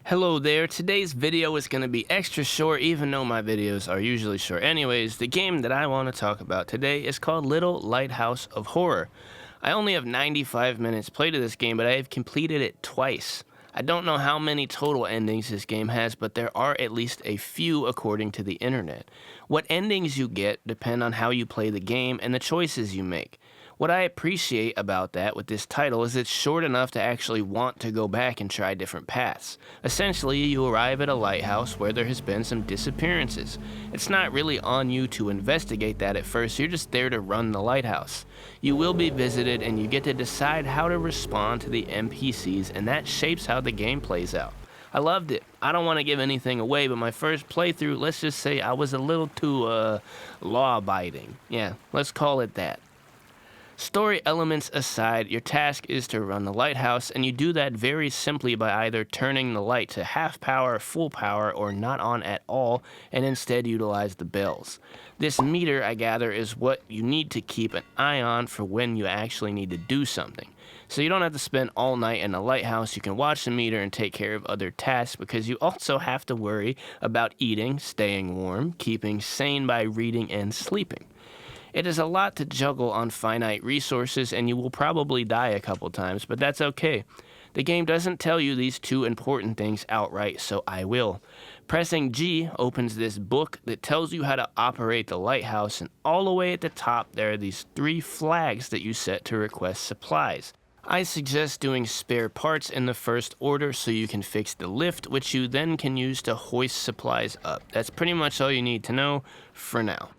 Hello there, today's video is going to be extra short even though my videos are usually short. Anyways, the game that I want to talk about today is called Lighthouse of Horror. I only have 95 minutes played of this game, but I have completed it twice. I don't know how many total endings this game has, but there are at least a few according to the internet. What endings you get depend on how you play the game and the choices you make. What I appreciate about that with this title is it's short enough to actually want to go back and try different paths. Essentially, you arrive at a lighthouse where there has been some disappearances. It's not really on you to investigate that at first, you're just there to run the lighthouse. You will be visited and you get to decide how to respond to the NPCs, and that shapes how the game plays out. I loved it. I don't want to give anything away, but my first playthrough, let's just say I was a little too law-abiding. Yeah, let's call it that. Story elements aside, your task is to run the lighthouse, and you do that very simply by either turning the light to half power, full power, or not on at all, and instead utilize the bells. This meter, I gather, is what you need to keep an eye on for when you actually need to do something. So you don't have to spend all night in the lighthouse, you can watch the meter and take care of other tasks, because you also have to worry about eating, staying warm, keeping sane by reading and sleeping. It is a lot to juggle on finite resources, and you will probably die a couple times, but that's okay. The game doesn't tell you these two important things outright, so I will. Pressing G opens this book that tells you how to operate the lighthouse, and all the way at the top there are these 3 flags that you set to request supplies. I suggest doing spare parts in the first order so you can fix the lift, which you then can use to hoist supplies up. That's pretty much all you need to know for now.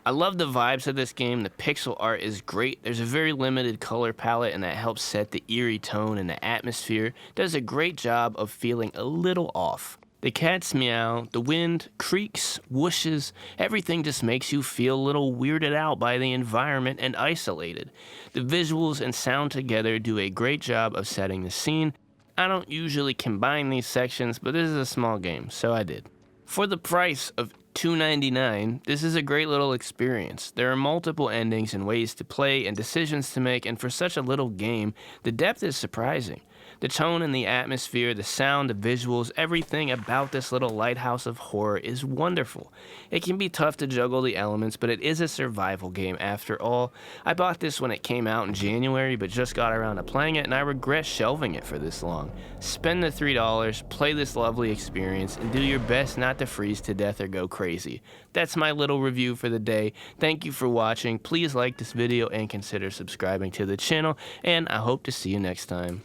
I love the vibes of this game. The pixel art is great. There's a very limited color palette, and that helps set the eerie tone, and the atmosphere does a great job of feeling a little off. The cats meow, the wind creaks, whooshes, everything just makes you feel a little weirded out by the environment and isolated. The visuals and sound together do a great job of setting the scene. I don't usually combine these sections, but this is a small game, so I did. For the price of $2.99, this is a great little experience. There are multiple endings and ways to play and decisions to make, and for such a little game, the depth is surprising. The tone and the atmosphere, the sound, the visuals, everything about this little Lighthouse of Horror is wonderful. It can be tough to juggle the elements, but it is a survival game after all. I bought this when it came out in January, but just got around to playing it, and I regret shelving it for this long. Spend the $3, play this lovely experience, and do your best not to freeze to death or go crazy. That's my little review for the day. Thank you for watching. Please like this video and consider subscribing to the channel, and I hope to see you next time.